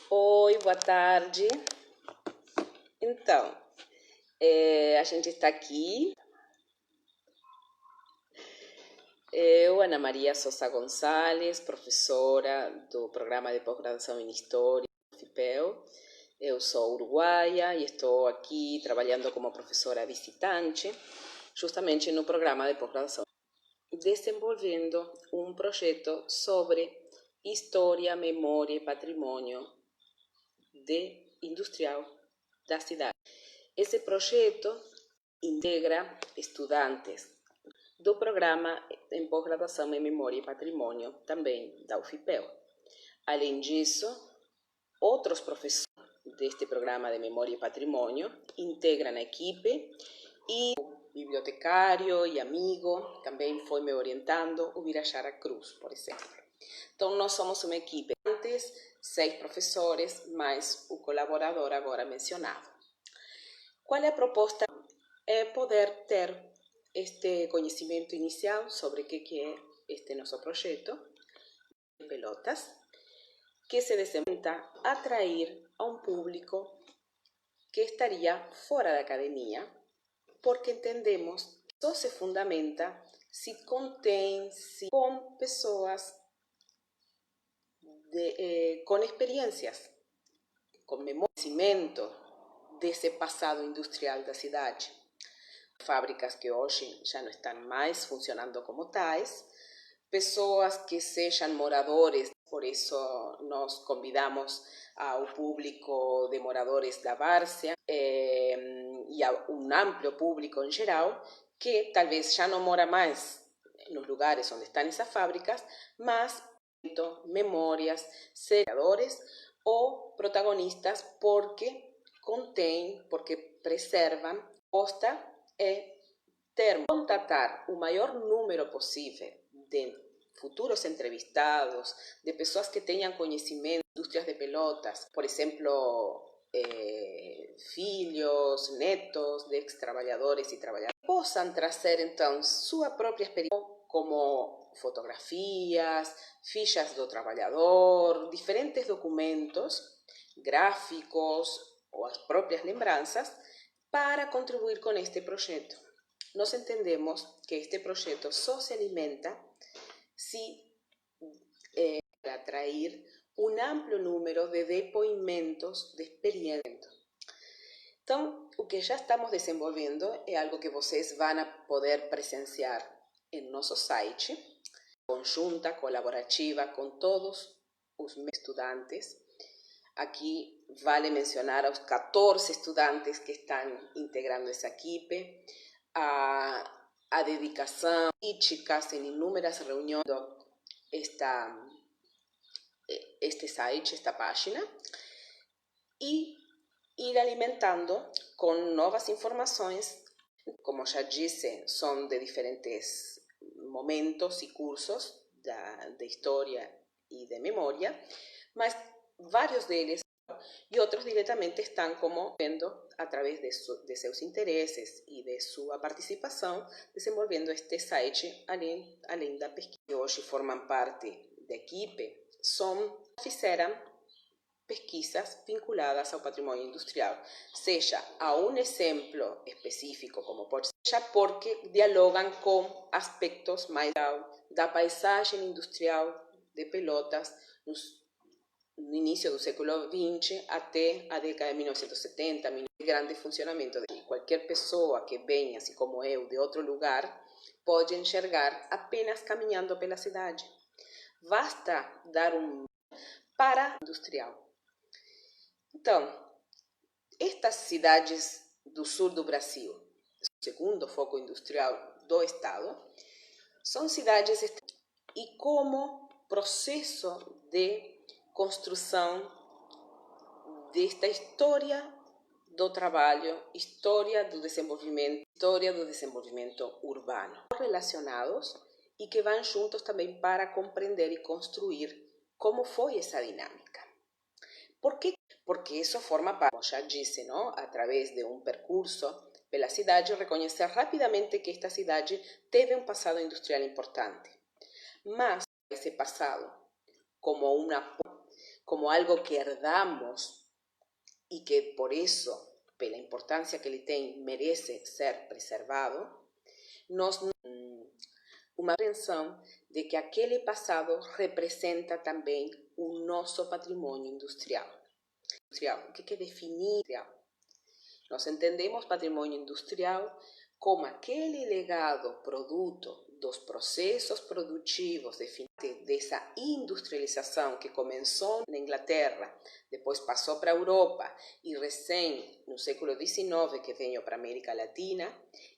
Oi, boa tarde. Então, a gente está aqui. Eu, Ana Maria Sousa Gonçalves, professora do programa de pós-graduação em História do FIPEL. Eu sou uruguaia e estou aqui trabalhando como professora visitante, justamente no programa de pós-graduação, desenvolvendo um projeto sobre história, memória e patrimônio industrial da cidade. Esse projeto integra estudantes do programa em pós-graduação em Memória e Patrimônio, também da UFIPEL. Além disso, outros professores deste programa de Memória e Patrimônio integram a equipe e o bibliotecário e amigo também foi me orientando, o Virachara Cruz, por exemplo. Então, nós somos uma equipe, antes 6 professores, mais o colaborador agora mencionado. Qual é a proposta? É poder ter este conhecimento inicial sobre o que é este nosso projeto de Pelotas, que se desempenha a atrair a um público que estaria fora da academia, porque entendemos que só se fundamenta se contém com pessoas com experiências, com conhecimento desse passado industrial da cidade. Fábricas que hoje já não estão mais funcionando como tais, pessoas que sejam moradores, por isso nós convidamos ao público de moradores da Várzea e a um amplo público em geral, que talvez já não mora mais nos lugares onde estão essas fábricas, mas memórias, seriadores ou protagonistas porque contêm, porque preservam, é contatar o maior número possível de futuros entrevistados, de pessoas que tenham conhecimento de indústrias de Pelotas, por exemplo, filhos, netos de ex-trabalhadores e trabalhadoras, possam trazer então sua própria experiência, como fotografias, fichas do trabalhador, diferentes documentos gráficos ou as próprias lembranças, para contribuir com este projeto. Nós entendemos que este projeto só se alimenta se atrair um amplo número de depoimentos de experiência. Então, o que já estamos desenvolvendo é algo que vocês vão poder presenciar em nosso site, conjunta, colaborativa com todos os estudantes. Aqui vale mencionar aos 14 estudantes que estão integrando essa equipe, a dedicação, críticas em inúmeras reuniões este site, esta página, e ir alimentando com novas informações, como já disse, são de diferentes momentos e cursos de história e de memória, mas vários deles e outros diretamente estão como vendo através de seus interesses e de sua participação, desenvolvendo este site além da pesquisa. Que hoje formam parte da equipe, fizeram pesquisas vinculadas ao patrimônio industrial, seja a um exemplo específico, como pode ser, seja porque dialogam com aspectos mais da paisagem industrial de Pelotas no início do século XX até a década de 1970, grande funcionamento. Qualquer pessoa que venha, assim como eu, de outro lugar, pode enxergar apenas caminhando pela cidade. Basta dar para industrial. Então, estas cidades do sul do Brasil, o segundo foco industrial do estado, são cidades e como processo de construção desta história do trabalho, história do desenvolvimento urbano, relacionados e que vão juntos também para compreender e construir como foi essa dinâmica. Por quê? Porque isso forma parte, como já disse, não? Através de um percurso pela cidade, reconhecer rapidamente que esta cidade teve um passado industrial importante. Mas esse passado, como como algo que herdamos e que por isso, pela importância que ele tem, merece ser preservado, nós uma compreensão de que aquele passado representa também o nosso patrimônio industrial. O que é definir industrial? Nós entendemos patrimônio industrial como aquele legado produto dos processos produtivos dessa industrialização que começou na Inglaterra, depois passou para a Europa e recém no século XIX que veio para a América Latina,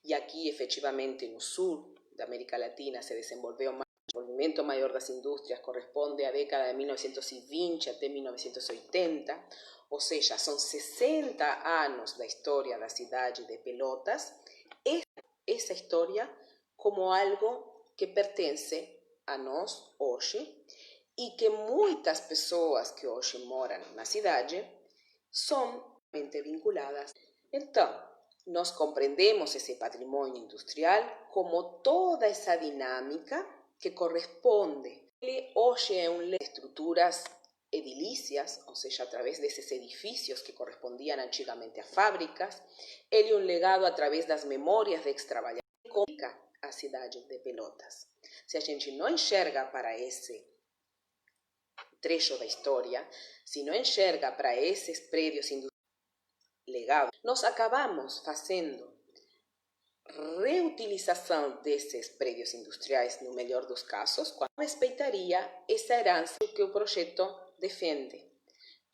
e aqui efetivamente no sul da América Latina se desenvolveu mais. O desenvolvimento maior das indústrias corresponde à década de 1920 até 1980, ou seja, são 60 anos da história da cidade de Pelotas. Essa história como algo que pertence a nós hoje e que muitas pessoas que hoje moram na cidade são vinculadas. Então, nós compreendemos esse patrimônio industrial como toda essa dinâmica que corresponde. Ele hoje é um de estruturas edilícias, ou seja, através desses edifícios que correspondiam antigamente a fábricas. Ele é um legado através das memórias de ex-trabalhadores que comunica a cidade de Pelotas. Se a gente não enxerga para esse trecho da história, se não enxerga para esses prédios industriais legados, nós acabamos fazendo reutilização desses prédios industriais, no melhor dos casos, quando respeitaria essa herança que o projeto defende.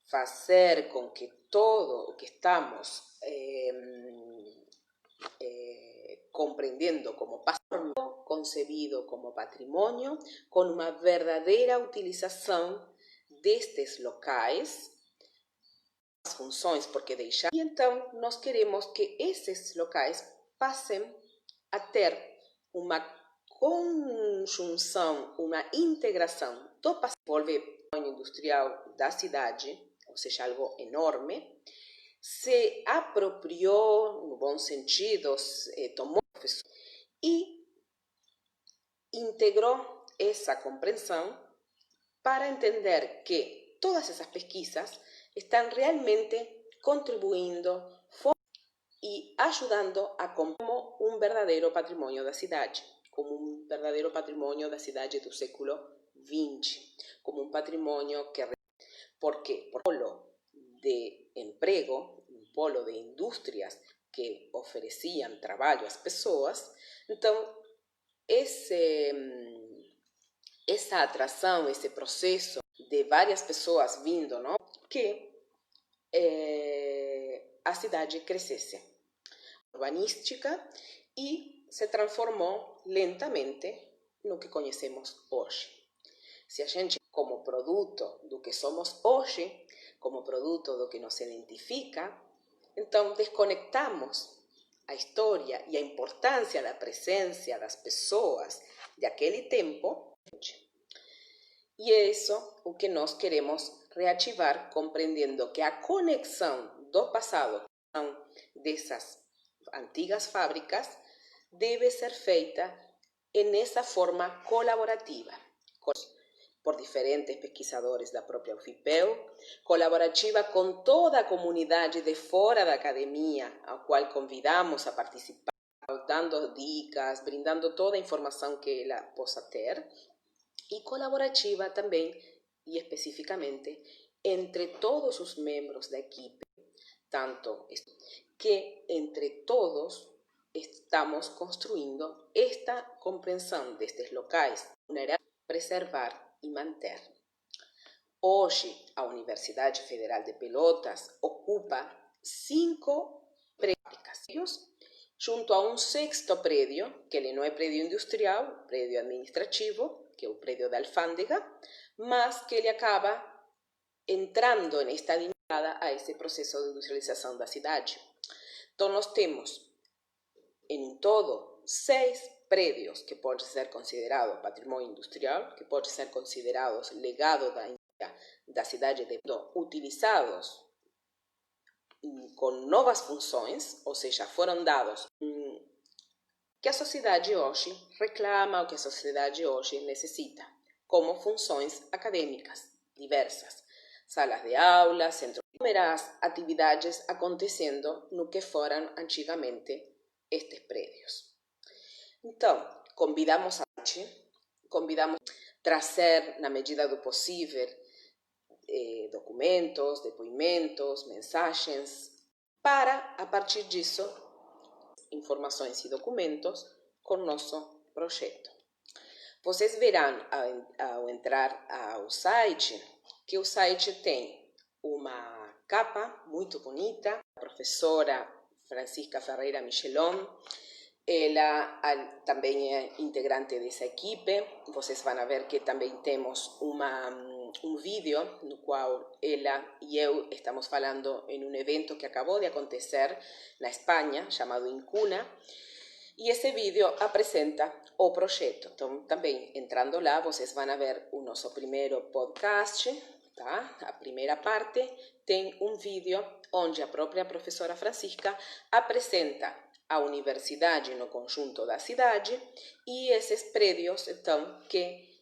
Fazer com que todo o que estamos compreendendo como patrimônio, concebido como patrimônio, com uma verdadeira utilização destes locais, as funções, porque deixar. E então nós queremos que esses locais passem a ter uma conjunção, uma integração do patrimônio industrial da cidade, ou seja, algo enorme, se apropriou, no bom sentido, tomou e integrou essa compreensão para entender que todas essas pesquisas estão realmente contribuindo e ajudando a como um verdadeiro patrimônio da cidade, como um verdadeiro patrimônio da cidade do século XX, como um patrimônio que... ¿Por quê? Por um polo de emprego, um polo de indústrias que ofereciam trabalho às pessoas. Então, essa atração, esse processo de várias pessoas vindo, não? Que a cidade crescesse urbanística e se transformou lentamente no que conhecemos hoje. Se a gente, como produto do que somos hoje, como produto do que nos identifica, então desconectamos a história e a importância da presença das pessoas daquele tempo. E é isso o que nós queremos reativar, compreendendo que a conexão do passado dessas antigas fábricas deve ser feita nessa forma colaborativa, por diferentes pesquisadores da própria UFIPEL, colaborativa com toda a comunidade de fora da academia, a qual convidamos a participar, dando dicas, brindando toda a informação que ela possa ter, e colaborativa também, e especificamente, entre todos os membros da equipe, tanto que entre todos estamos construindo esta compreensão destes locais, preservar e manter. Hoje, a Universidade Federal de Pelotas ocupa 5 prédios, junto a um sexto prédio, que ele não é prédio industrial, prédio administrativo, que é o prédio da alfândega, mas que ele acaba entrando nesta dinâmica a esse processo de industrialização da cidade. Então, nós temos, em todo, 6 prédios que podem ser considerados patrimônio industrial, que podem ser considerados legado da cidade, utilizados com novas funções, ou seja, foram dados que a sociedade hoje reclama, o que a sociedade hoje necessita, como funções acadêmicas diversas, salas de aula, centros, inúmeras atividades acontecendo no que foram antigamente estes prédios. Então, convidamos a trazer, na medida do possível, documentos, depoimentos, mensagens, para, a partir disso, informações e documentos com nosso projeto. Vocês verão, ao entrar ao site, que o site tem uma capa muito bonita, a professora Francisca Ferreira Michelon. Ela também é integrante dessa equipe. Vocês vão ver que também temos um vídeo no qual ela e eu estamos falando em um evento que acabou de acontecer na Espanha, chamado Incuna, e esse vídeo apresenta o projeto. Então, também entrando lá, vocês vão ver o nosso primeiro podcast, tá? A primeira parte tem um vídeo onde a própria professora Francisca apresenta a universidade no conjunto da cidade e esses prédios, então, que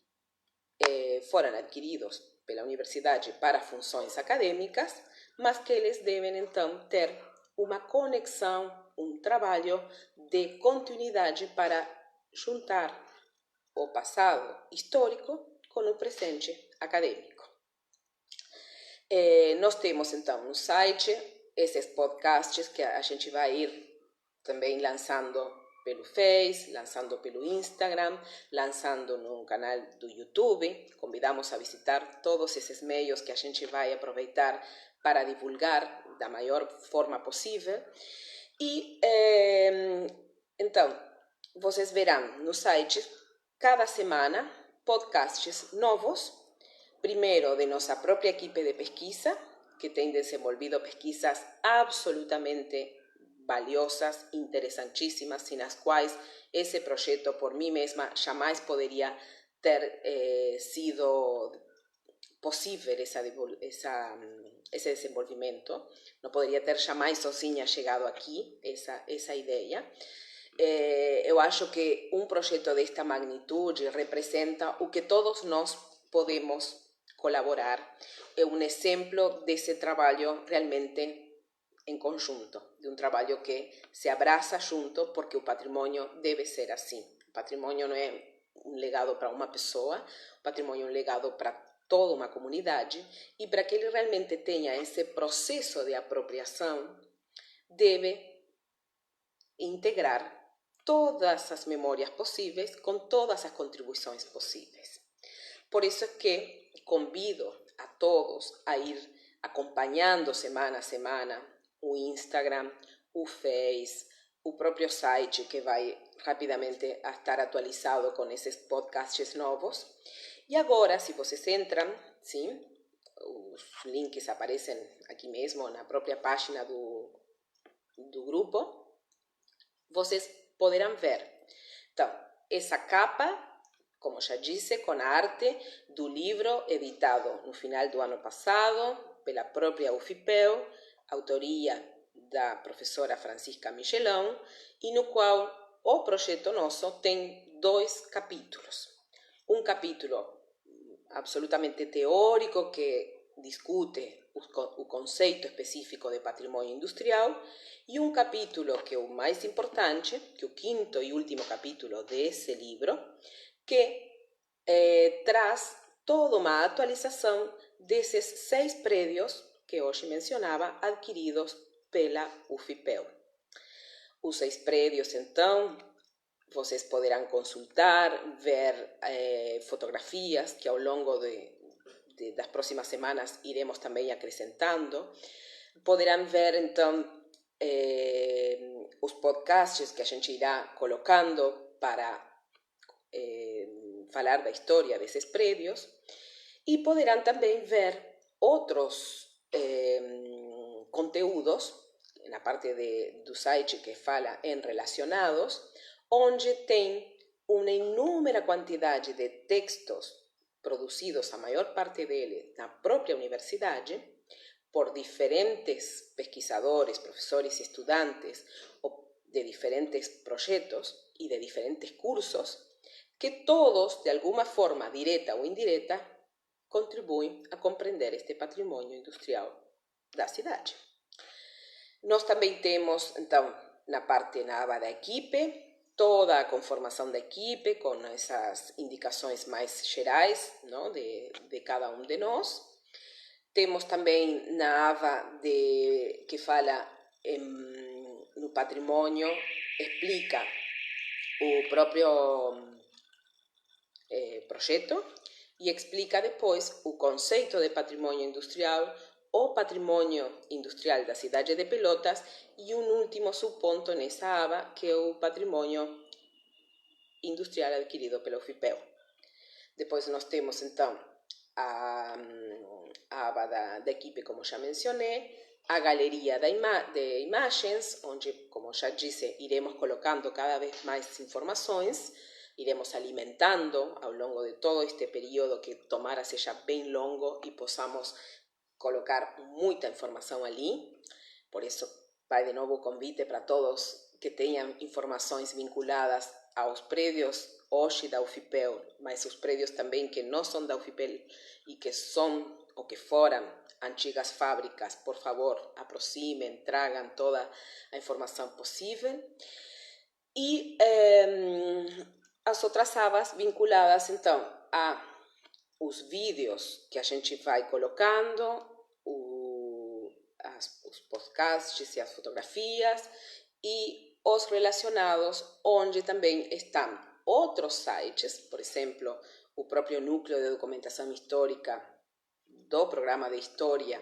foram adquiridos pela universidade para funções acadêmicas, mas que eles devem, então, ter uma conexão, um trabalho de continuidade para juntar o passado histórico com o presente acadêmico. Nós temos, então, no site esses podcasts que a gente vai ir também lançando pelo Face, lançando pelo Instagram, lançando no canal do YouTube. Convidamos a visitar todos esses meios que a gente vai aproveitar para divulgar da maior forma possível. E, então, vocês verão no site, cada semana, podcasts novos, primeiro de nossa própria equipe de pesquisa, que tem desenvolvido pesquisas absolutamente valiosas, interessantíssimas, sem as quais esse projeto, por mim mesma, jamais poderia ter sido possível esse desenvolvimento. Não poderia ter jamais sozinha chegado aqui, essa ideia. Eu acho que um projeto desta magnitude representa o que todos nós podemos colaborar. É um exemplo desse trabalho realmente em conjunto, de um trabalho que se abraça junto, porque o patrimônio deve ser assim. O patrimônio não é um legado para uma pessoa, o patrimônio é um legado para toda uma comunidade, e para que ele realmente tenha esse processo de apropriação, deve integrar todas as memórias possíveis com todas as contribuições possíveis. Por isso é que convido a todos a ir acompanhando semana a semana o Instagram, o Face, o próprio site, que vai rapidamente estar atualizado com esses podcasts novos. E agora, se vocês entram, sim, os links aparecem aqui mesmo na própria página do grupo, vocês poderão ver. Então, essa capa, como já disse, com a arte do livro editado no final do ano passado pela própria UFIPEL, autoria da professora Francisca Michelon, e no qual o projeto nosso tem 2 capítulos. Um capítulo absolutamente teórico que discute o conceito específico de patrimônio industrial, e um capítulo que é o mais importante, que é o 5º e último capítulo desse livro, que traz toda uma atualização desses 6 prédios que hoje mencionava, adquiridos pela UFIPEL. Os 6 prédios, então, vocês poderão consultar, ver fotografias que ao longo das próximas semanas iremos também acrescentando. Poderão ver, então, os podcasts que a gente irá colocando para falar da história desses prédios, e poderão também ver outros conteúdos na parte do site que fala em relacionados, onde tem uma inúmera quantidade de textos produzidos, a maior parte deles, na própria universidade, por diferentes pesquisadores, professores e estudantes de diferentes projetos e de diferentes cursos, que todos, de alguma forma, direta ou indireta, contribuem a compreender este patrimônio industrial da cidade. Nós também temos, então, na aba da equipe, toda a conformação da equipe, com essas indicações mais gerais, não, de cada um de nós. Temos também na aba que fala no patrimônio, explica o próprio projeto e explica depois o conceito de patrimônio industrial, o patrimônio industrial da cidade de Pelotas e um último subponto nessa aba, que é o patrimônio industrial adquirido pela UFIPEL. Depois nós temos, então, a aba da equipe, como já mencionei, a galeria de imagens, onde, como já disse, iremos colocando cada vez mais informações, iremos alimentando ao longo de todo este período que tomara seja bem longo e possamos colocar muita informação ali. Por isso, vai de novo o convite para todos que tenham informações vinculadas aos prédios hoje da UFIPEL, mas os prédios também que não são da UFIPEL e que são ou que foram antigas fábricas, por favor, aproximem, tragam toda a informação possível. E as outras abas vinculadas, então, a os vídeos que a gente vai colocando, os podcasts e as fotografias, e os relacionados, onde também estão outros sites, por exemplo, o próprio núcleo de documentação histórica do programa de História,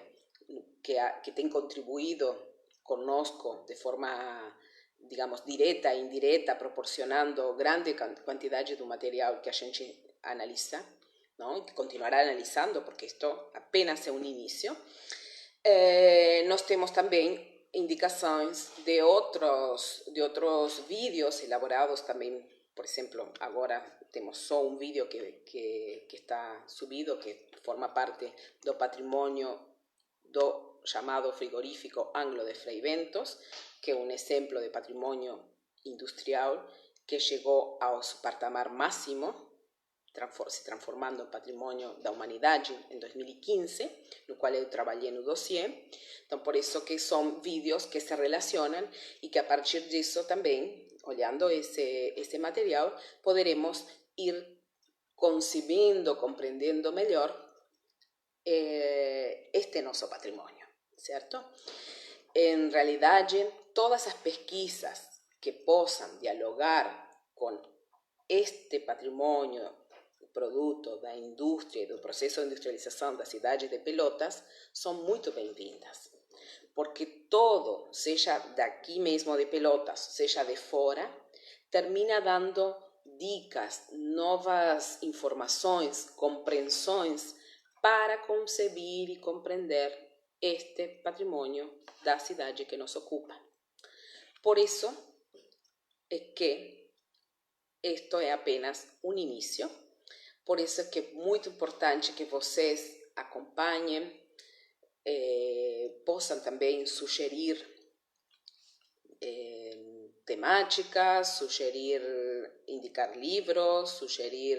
que tem contribuído conosco de forma, digamos, direta e indireta, proporcionando grande quantidade do material que a gente analisa, não? E que continuará analisando, porque isto apenas é um início. Nós temos também indicações de outros vídeos elaborados também. Por exemplo, agora temos só um vídeo que está subido, que forma parte do patrimônio do chamado frigorífico Anglo de Frei Bentos, que é um exemplo de patrimônio industrial que chegou ao seu patamar máximo, se transformando em patrimônio da humanidade em 2015, no qual eu trabalhei no dossiê. Então, por isso que são vídeos que se relacionam e que a partir disso também, olhando esse material, poderemos ir concebendo, compreendendo melhor este nosso patrimônio, certo? Em realidade, todas as pesquisas que possam dialogar com este patrimônio, produto da indústria e do processo de industrialização da cidade de Pelotas, são muito bem-vindas, porque todo, seja daqui mesmo de Pelotas, seja de fora, termina dando dicas, novas informações, compreensões para conceber e compreender este patrimônio da cidade que nos ocupa. Por isso é que isto é apenas um início. Por isso é que é muito importante que vocês acompanhem, possam também sugerir temáticas, indicar livros, sugerir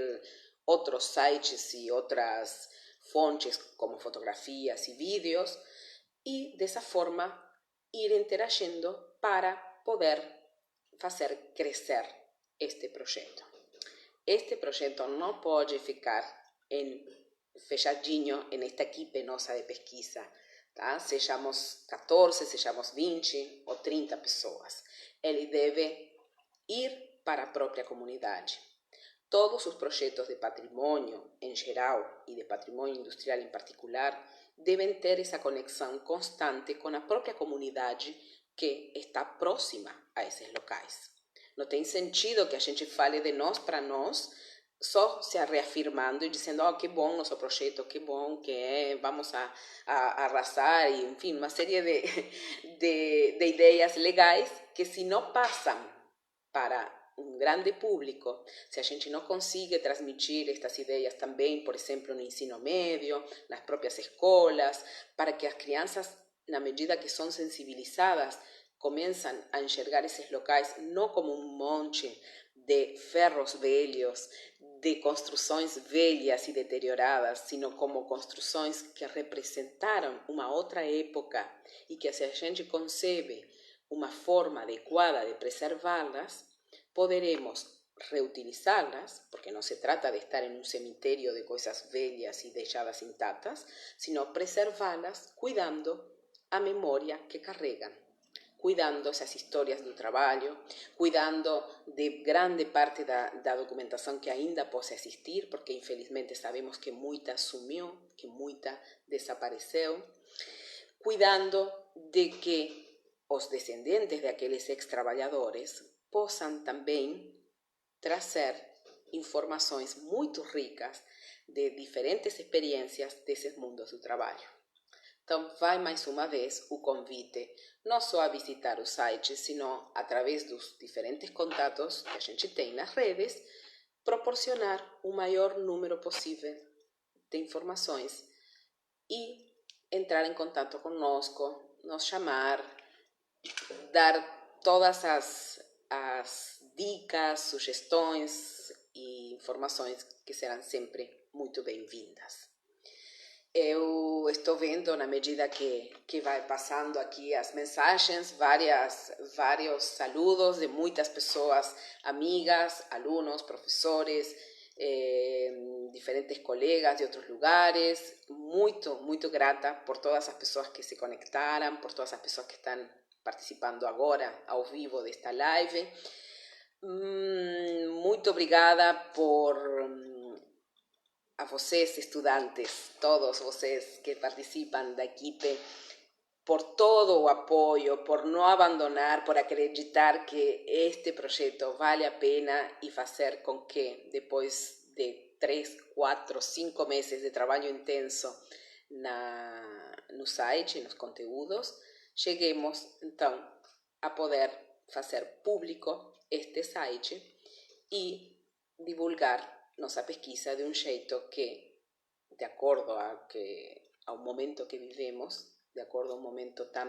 outros sites e outras fontes como fotografias e vídeos, e dessa forma ir interagindo para poder fazer crescer este projeto. Este projeto não pode ficar fechadinho nesta equipe nossa de pesquisa, tá? Sejamos 14, sejamos 20 ou 30 pessoas. Ele deve ir para a própria comunidade. Todos os projetos de patrimônio em geral e de patrimônio industrial em particular devem ter essa conexão constante com a própria comunidade que está próxima a esses locais. Não tem sentido que a gente fale de nós para nós, só se reafirmando e dizendo que bom nosso projeto, que bom que é, vamos a arrasar, e enfim, uma série de ideias legais que se não passam para um grande público, se a gente não consegue transmitir estas ideias também, por exemplo, no ensino médio, nas próprias escolas, para que as crianças, na medida que são sensibilizadas, começam a enxergar esses locais não como um monte de ferros velhos, de construções velhas e deterioradas, sino como construções que representaram uma outra época e que, se a gente concebe uma forma adequada de preservá-las, poderemos reutilizarlas, porque no se trata de estar en un cementerio de cosas bellas y dejadas intactas, sino preservarlas cuidando a memoria que carregan, cuidando esas historias do trabalho, cuidando de grande parte da documentação que ainda possa existir, porque infelizmente sabemos que muita sumiu, que muita desapareceu, cuidando de que os descendentes de aqueles ex-trabalhadores possam também trazer informações muito ricas de diferentes experiências desses mundos do trabalho. Então, vai mais uma vez o convite, não só a visitar o site, sino, através dos diferentes contatos que a gente tem nas redes, proporcionar o maior número possível de informações e entrar em contato conosco, nos chamar, dar todas as dicas, sugestões e informações que serão sempre muito bem-vindas. Eu estou vendo, na medida que vai passando aqui as mensagens, vários saludos de muitas pessoas, amigas, alunos, professores, diferentes colegas de outros lugares. Muito grata por todas as pessoas que se conectaram, por todas as pessoas que estão participando agora ao vivo desta live. Muito obrigada a vocês, estudantes, todos vocês que participam da equipe, por todo o apoio, por não abandonar, por acreditar que este projeto vale a pena e fazer com que, depois de 3, 4, 5 meses de trabalho intenso no site, nos conteúdos, cheguemos, então, a poder fazer público este site e divulgar nossa pesquisa de um jeito que, de acordo ao momento que vivemos, de acordo a um momento tão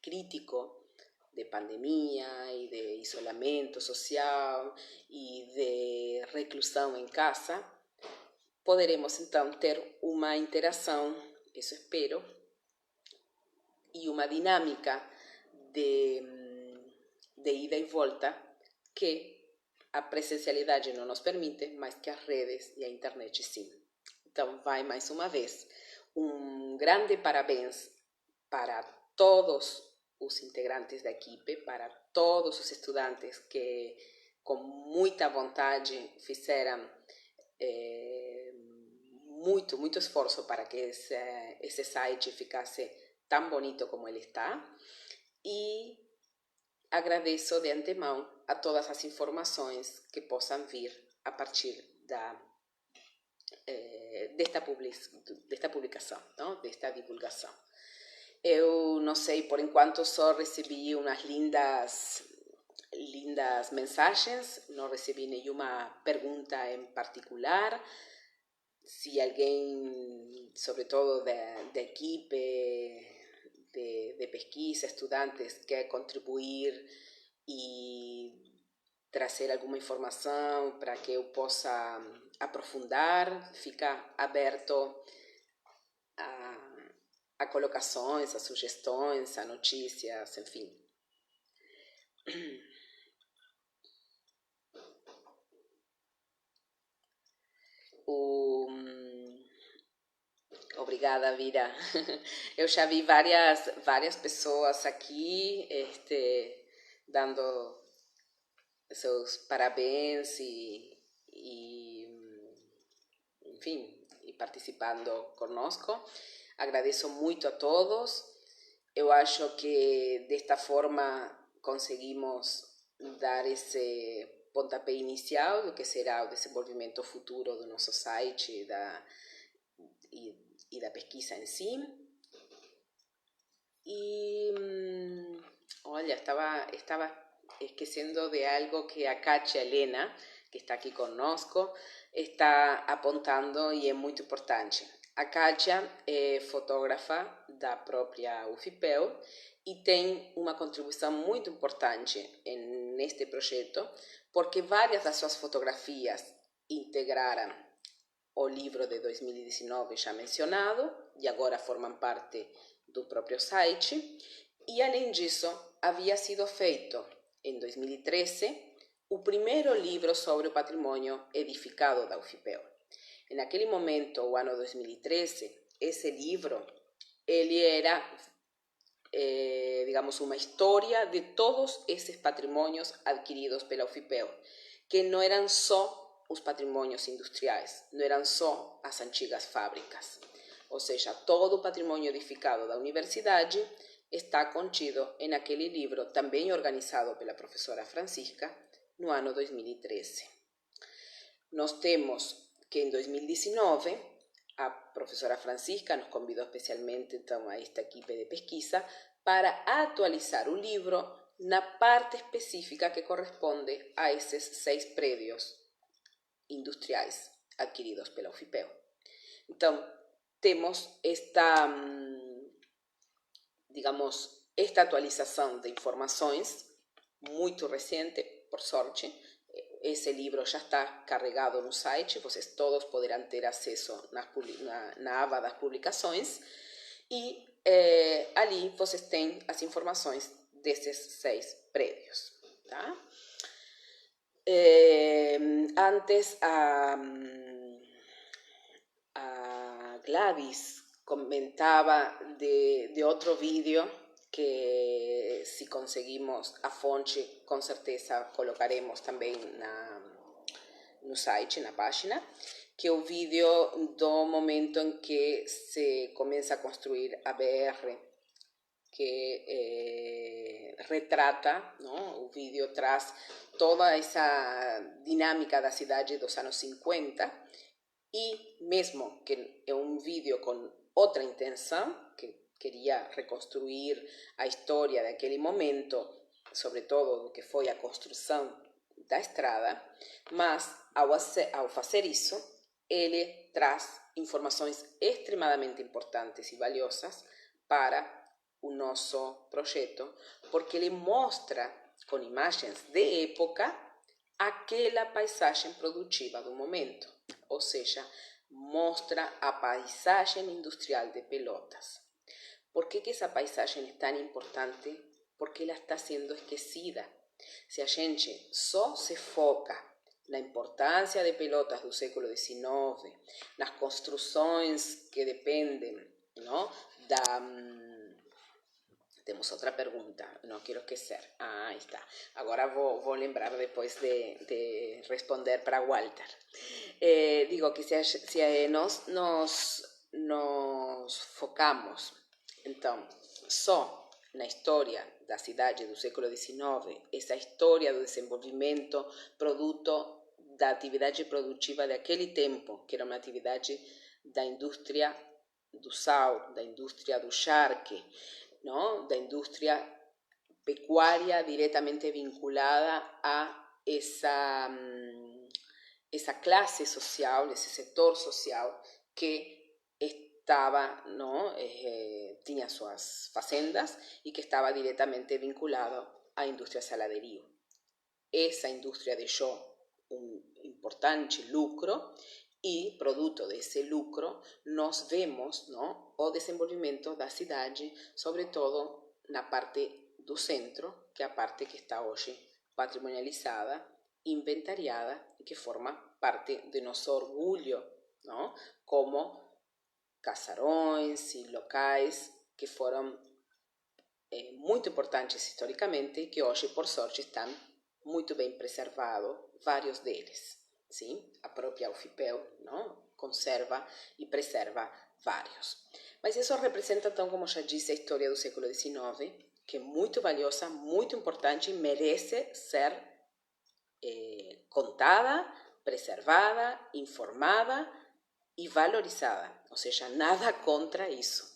crítico de pandemia e de isolamento social e de reclusão em casa, poderemos então ter uma interação, isso espero, e uma dinâmica de ida e volta que a presencialidade não nos permite, mas que as redes e a internet sim. Então, vai mais uma vez um grande parabéns para todos os integrantes da equipe, para todos os estudantes que com muita vontade fizeram muito esforço para que esse site ficasse tão bonito como ele está. E agradeço de antemão a todas as informações que possam vir a partir desta publicação, não? Desta divulgação. Eu não sei, por enquanto só recebi umas lindas mensagens, não recebi nenhuma pergunta em particular. Se alguém, sobretudo da equipe de pesquisa, estudantes, quer contribuir e trazer alguma informação para que eu possa aprofundar, fica aberto a colocações, a sugestões, a notícias, enfim. Obrigada, Vira. Eu já vi várias pessoas aqui dando seus parabéns e enfim, e participando conosco. Agradeço muito a todos. Eu acho que desta forma conseguimos dar esse pontapé inicial do que será o desenvolvimento futuro do nosso site e da pesquisa em si. E olha, estava esquecendo de algo que a Katia Helena, que está aqui conosco, está apontando e é muito importante. A Kátia é fotógrafa da própria UFPEL e tem uma contribuição muito importante neste projeto, porque várias das suas fotografias integraram o livro de 2019 já mencionado e agora formam parte do próprio site. E, além disso, havia sido feito, em 2013, o primeiro livro sobre o patrimônio edificado da UFPEL. Naquele momento, o ano 2013, esse livro ele era, digamos, uma história de todos esses patrimônios adquiridos pela UFPEL, que não eram só os patrimônios industriais, não eram só as antigas fábricas. Ou seja, todo o patrimônio edificado da universidade está contido naquele livro, também organizado pela professora Francisca, no ano 2013. Nós temos que em 2019 a professora Francisca nos convidou especialmente então a esta equipe de pesquisa para atualizar o livro na parte específica que corresponde a esses 6 prédios industriais adquiridos pela UFPEL. Então, temos esta, digamos, esta atualização de informações muito recente, por sorte. Esse livro já está carregado no site, vocês todos poderão ter acesso na aba das publicações e ali vocês têm as informações desses 6 prédios. Tá? Antes a Gladys comentava de outro vídeo que, se conseguimos a fonte, com certeza colocaremos também no site, na página, que é o vídeo do momento em que se começa a construir a BR, que retrata, não? O vídeo traz toda essa dinâmica da cidade dos anos 50 e, mesmo que é um vídeo com outra intenção, que queria reconstruir a história daquele momento, sobretudo do que foi a construção da estrada, mas ao fazer isso, ele traz informações extremadamente importantes e valiosas para o nosso projeto, porque ele mostra com imagens de época aquela paisagem produtiva do momento, ou seja, mostra a paisagem industrial de Pelotas. Por que essa paisagem é tão importante? Porque ela está sendo esquecida. Se a gente só se foca na importância de Pelotas do século XIX, nas construções que dependem, não, Temos outra pergunta, não quero esquecer. Aí está. Agora vou lembrar depois de responder para Walter. Digo que se nós nos focamos, então, só na história da cidade do século XIX, essa história do desenvolvimento produto da atividade produtiva daquele tempo, que era uma atividade da indústria do sal, da indústria do charque, não? Da indústria pecuária diretamente vinculada a essa classe social, esse setor social que estava, não? Tinha suas fazendas e que estava diretamente vinculado à indústria saladerio. Essa indústria deixou importante lucro e, produto desse lucro, nós vemos, não, o desenvolvimento da cidade, sobretudo na parte do centro, que é a parte que está hoje patrimonializada, inventariada e que forma parte do nosso orgulho, não, como casarões e locais que foram muito importantes historicamente e que hoje, por sorte, estão muito bem preservados, vários deles. Sim, a própria UFPEL, não, conserva e preserva vários. Mas isso representa, então, como já disse, a história do século XIX, que é muito valiosa, muito importante e merece ser contada, preservada, informada e valorizada. Ou seja, nada contra isso.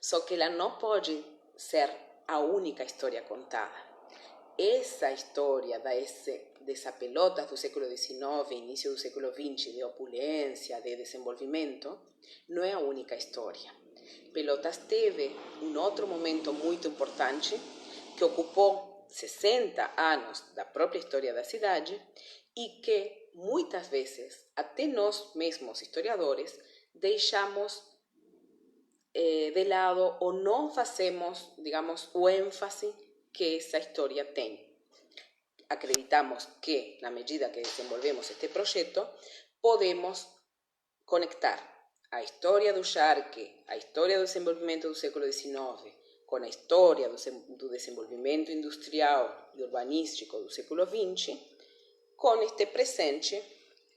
Só que ela não pode ser a única história contada. essa história dessa pelotas do século XIX, início do século XX, de opulência, de desenvolvimento, não é a única história. Pelotas teve um outro momento muito importante que ocupou 60 anos da própria história da cidade e que muitas vezes até nós mesmos historiadores deixamos de lado ou não fazemos, digamos, o ênfase que essa história tem. Acreditamos que, na medida que desenvolvemos este projeto, podemos conectar a história do charque, a história do desenvolvimento do século XIX, com a história do desenvolvimento industrial e urbanístico do século XX, com este presente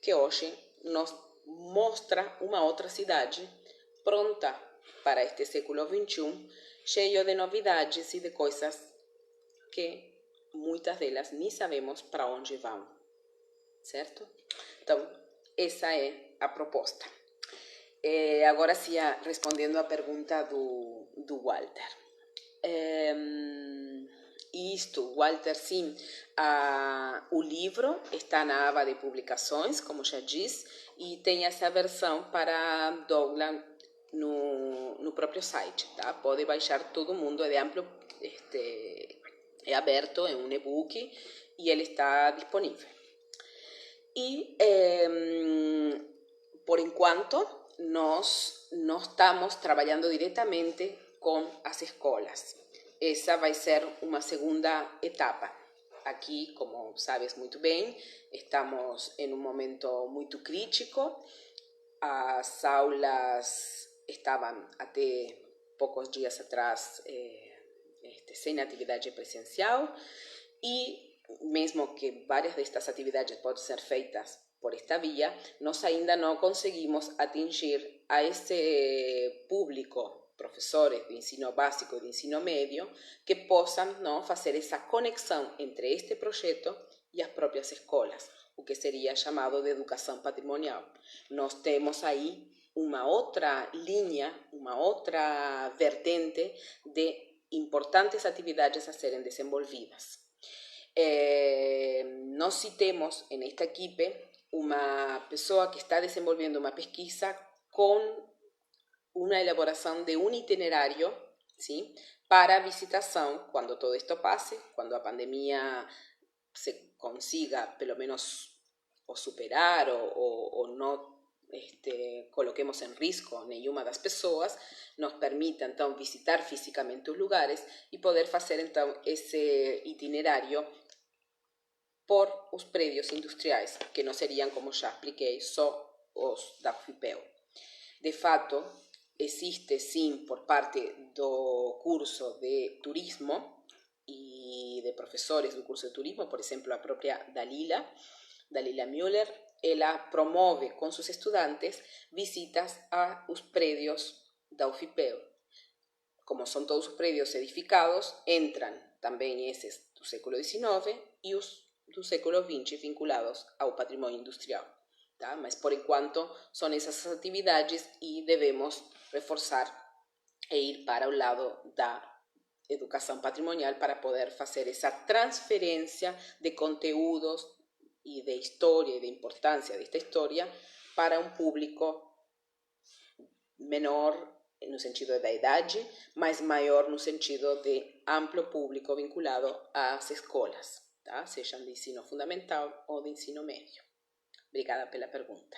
que hoje nos mostra uma outra cidade pronta para este século XXI, cheio de novidades e de coisas que muitas delas nem sabemos para onde vão, certo? Então, essa é a proposta. Agora sim, respondendo à pergunta do Walter. Walter, sim, o livro está na aba de publicações, como já disse, e tem essa versão para download no próprio site, tá? Pode baixar todo mundo, é de amplo, é aberto, é um e-book e ele está disponível. E, por enquanto, nós não estamos trabalhando diretamente com as escolas. Essa vai ser uma segunda etapa. Aqui, como sabes muito bem, estamos em um momento muito crítico. As aulas estavam até poucos dias atrás sem atividade presencial e mesmo que várias destas atividades podem ser feitas por esta via, nós ainda não conseguimos atingir a esse público, professores de ensino básico e de ensino médio, que possam fazer essa conexão entre este projeto e as próprias escolas, o que seria chamado de educação patrimonial. Nós temos aí uma outra linha, uma outra vertente de importantes atividades a serem desenvolvidas. Nós temos nesta equipe uma pessoa que está desenvolvendo uma pesquisa com uma elaboração de um itinerário, sim, para visitação quando todo isto passe, quando a pandemia se consiga pelo menos o superar ou não coloquemos em risco nenhuma das pessoas, nos permita então visitar fisicamente os lugares e poder fazer então esse itinerário por os prédios industriais, que não seriam, como já expliquei, só os da UFPEL. De fato, existe sim por parte do curso de turismo e de professores do curso de turismo, por exemplo, a própria Dalila Müller, ela promove com seus estudantes visitas aos prédios da UFPEL. Como são todos os prédios edificados, entram também esses do século XIX e os do século XX vinculados ao patrimônio industrial. Tá? Mas, por enquanto, são essas atividades e devemos reforçar e ir para o lado da educação patrimonial para poder fazer essa transferência de conteúdos e de história e de importância desta história para um público menor no sentido da idade, mas maior no sentido de amplo público vinculado às escolas, tá? Sejam de ensino fundamental ou de ensino médio. Obrigada pela pergunta.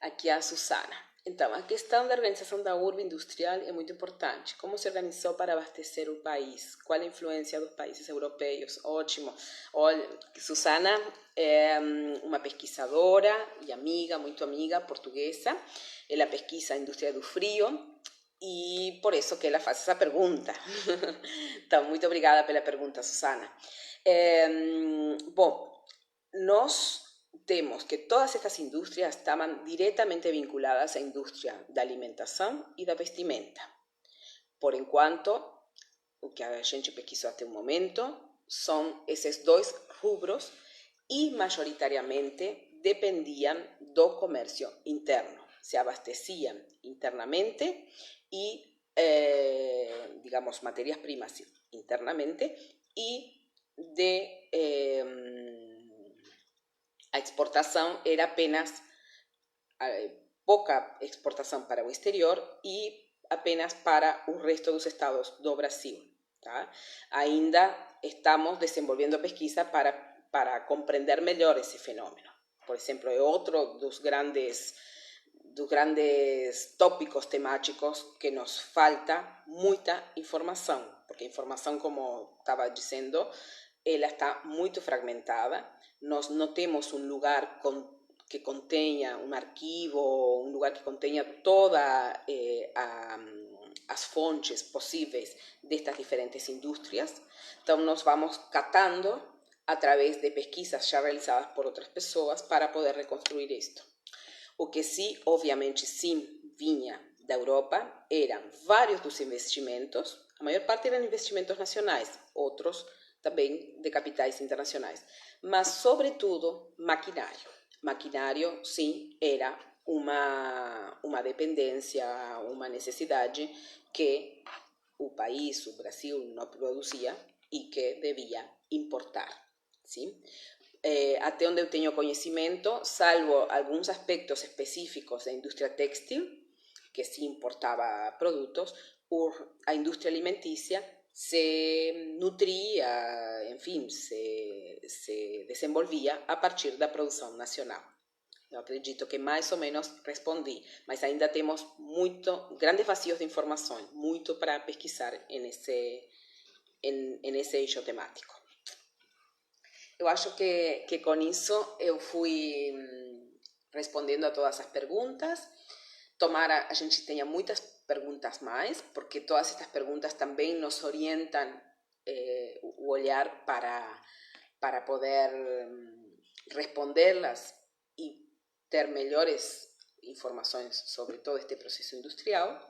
Aqui a Susana. Então, a questão da organização da urbe industrial é muito importante. Como se organizou para abastecer o país? Qual a influência dos países europeus? Ótimo. Olha, Susana é uma pesquisadora e amiga, muito amiga, portuguesa. Ela pesquisa a indústria do frio e por isso que ela faz essa pergunta. Então, muito obrigada pela pergunta, Susana. Bom, nós temos que todas estas indústrias estavam diretamente vinculadas à indústria da alimentação e da vestimenta. Por enquanto, o que a gente pesquisou até o momento são esses dois rubros e, majoritariamente, dependiam do comércio interno. Se abasteciam internamente e, digamos, matérias-primas internamente e a exportação era apenas pouca exportação para o exterior e apenas para o resto dos estados do Brasil. Tá? Ainda estamos desenvolvendo pesquisa para compreender melhor esse fenômeno. Por exemplo, é outro dos grandes tópicos temáticos que nos falta muita informação, porque a informação, como estava dizendo, ela está muito fragmentada. Nós não temos um lugar que contenha um arquivo, um lugar que contenha todas as fontes possíveis destas diferentes indústrias. Então, nós vamos catando a través de pesquisas já realizadas por outras pessoas para poder reconstruir isto. O que sim, obviamente, sim vinha da Europa eram vários dos investimentos, a maior parte eram investimentos nacionais, outros também de capitais internacionais, mas, sobretudo, maquinário. Maquinário, sim, era uma dependência, uma necessidade que o país, o Brasil, não produzia e que devia importar. Sim? Até onde eu tenho conhecimento, salvo alguns aspectos específicos da indústria têxtil, que se importava produtos, a indústria alimentícia se nutria, enfim, se desenvolvia a partir da produção nacional. Eu acredito que mais ou menos respondi, mas ainda temos grandes vazios de informação, muito para pesquisar nesse eixo temático. Eu acho que com isso eu fui respondendo a todas as perguntas. Tomara a gente tenha muitas perguntas mais, porque todas estas perguntas também nos orientam o olhar para poder respondê-las e ter melhores informações sobre todo este processo industrial.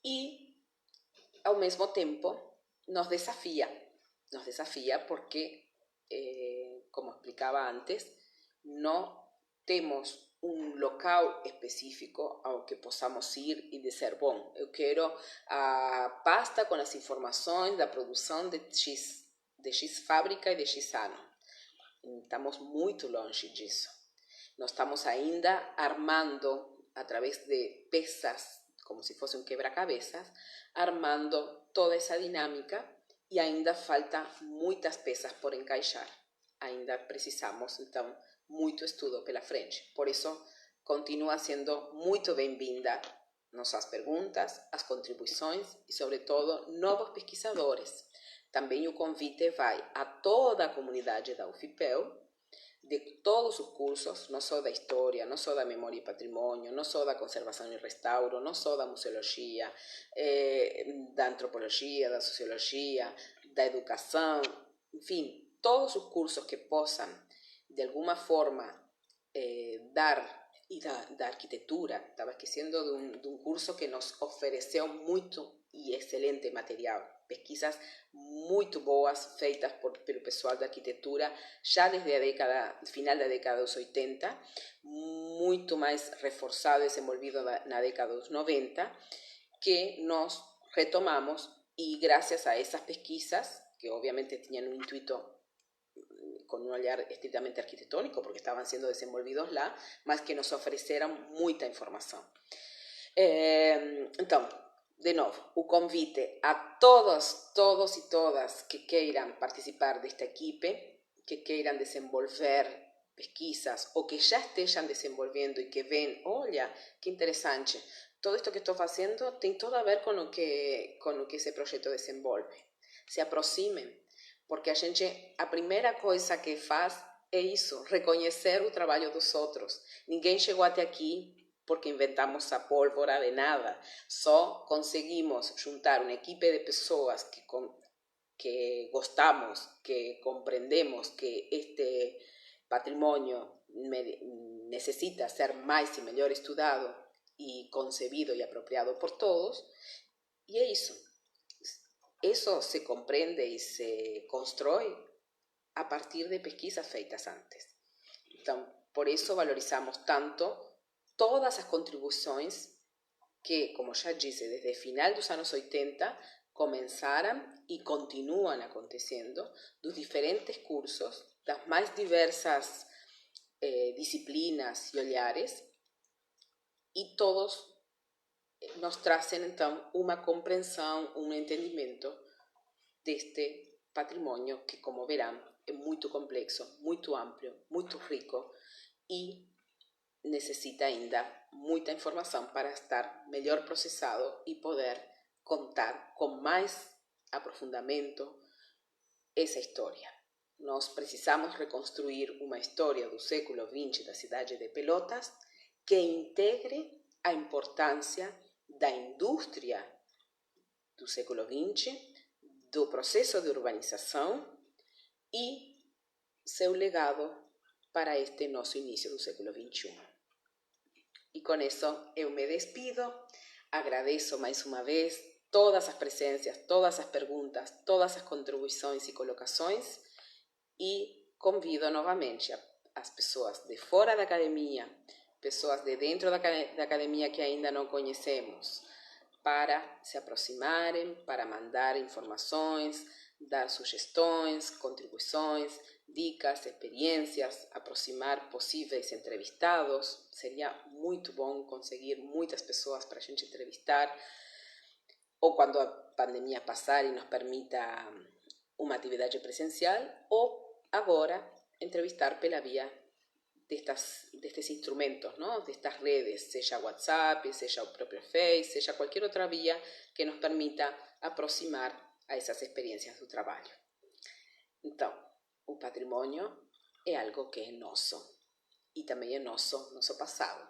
E, ao mesmo tempo, nos desafia porque, como explicaba antes, no temos un local específico ao que possamos ir e dizer, bom, eu quero a pasta com as informações da produção de X fábrica e de X ano. Estamos muito longe disso. Nós estamos ainda armando, através de peças, como se fosse um quebra-cabeças, armando toda essa dinâmica. E ainda falta muitas peças por encaixar. Ainda precisamos, então, muito estudo pela frente. Por isso, continua sendo muito bem-vinda nossas perguntas, as contribuições e, sobretudo, novos pesquisadores. Também o convite vai a toda a comunidade da UFPEL, de todos os cursos, não só da história, não só da memória e patrimônio, não só da conservação e restauro, não só da museologia, da antropologia, da sociologia, da educação, enfim, todos os cursos que possam, de alguma forma, dar, e da arquitetura. Estava esquecendo de um curso que nos ofereceu muito e excelente material, pesquisas muito boas feitas pelo pessoal da arquitetura já desde final da década dos 80, muito mais reforçado e desenvolvido na década dos 90, que nós retomamos e graças a essas pesquisas, que obviamente tinham um intuito con un olhar estritamente arquitectónico, porque estaban siendo desenvolvidos lá, mas que nos ofereceram muita informação. Então, de novo, o convite a todos e todas que queiram participar desta equipe, que queiram desenvolver pesquisas ou que já estejam desenvolvendo e que veem, olha, que interessante, todo isto que estou fazendo tem tudo a ver com o que esse projeto desenvolve. Se aproximem, porque a primeira coisa que faz é isso, reconhecer o trabalho dos outros. Ninguém chegou até aqui porque inventamos a pólvora de nada. Só conseguimos juntar uma equipe de pessoas que gostamos, que compreendemos que este patrimônio necessita ser mais e melhor estudado e concebido e apropriado por todos. E é isso. Eso se comprende y se construye a partir de pesquisas feitas antes. Então, por isso valorizamos tanto todas as contribuições que, como já disse, desde o final dos anos 80, começaram e continuam acontecendo, dos diferentes cursos, das mais diversas disciplinas e olhares, e todos nos trazem, então, uma compreensão, um entendimento deste patrimônio que, como verão, é muito complexo, muito amplo, muito rico e necessita ainda muita informação para estar melhor processado e poder contar com mais aprofundamento essa história. Nós precisamos reconstruir uma história do século XX da cidade de Pelotas que integre a importância da indústria do século XX, do processo de urbanização e seu legado para este nosso início do século XXI. E com isso eu me despido, agradeço mais uma vez todas as presenças, todas as perguntas, todas as contribuições e colocações e convido novamente as pessoas de fora da academia, pessoas de dentro da academia que ainda não conhecemos, para se aproximarem, para mandar informações, dar sugestões, contribuições, dicas, experiências, aproximar possíveis entrevistados. Seria muito bom conseguir muitas pessoas para a gente entrevistar, ou quando a pandemia passar e nos permita uma atividade presencial, ou agora entrevistar pela via destes instrumentos, ¿no? Destas redes, seja WhatsApp, seja o próprio Face, seja qualquer outra via que nos permita aproximar a essas experiências do trabalho. Então, o patrimônio é algo que é nosso e também é nosso passado.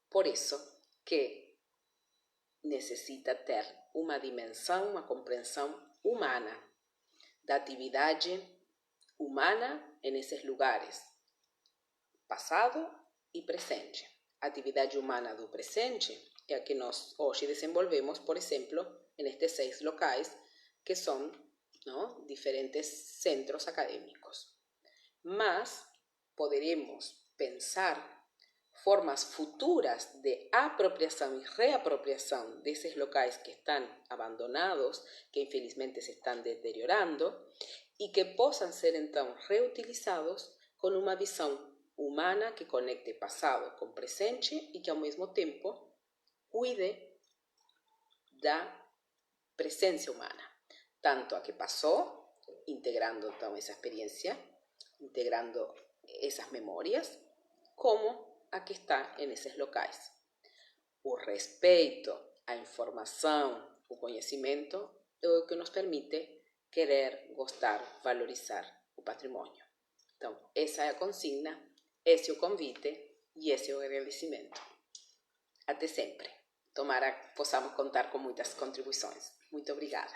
Por isso que necessita ter uma dimensão, uma compreensão humana da atividade humana nesses lugares, passado e presente. A atividade humana do presente é a que nós hoje desenvolvemos, por exemplo, nestes 6 locais, que são, não, diferentes centros acadêmicos. Mas poderemos pensar formas futuras de apropriação e reapropriação desses locais que estão abandonados, que infelizmente se estão deteriorando, e que possam ser então reutilizados com uma visão humana que conecte passado com presente e que ao mesmo tempo cuide da presença humana, tanto a que passou, integrando então essa experiência, integrando essas memórias, como a que está nesses locais. O respeito, a informação, o conhecimento é o que nos permite querer, gostar, valorizar o patrimônio. Então, essa é a consigna, esse é o convite e esse é o agradecimento. Até sempre. Tomara que possamos contar com muitas contribuições. Muito obrigada.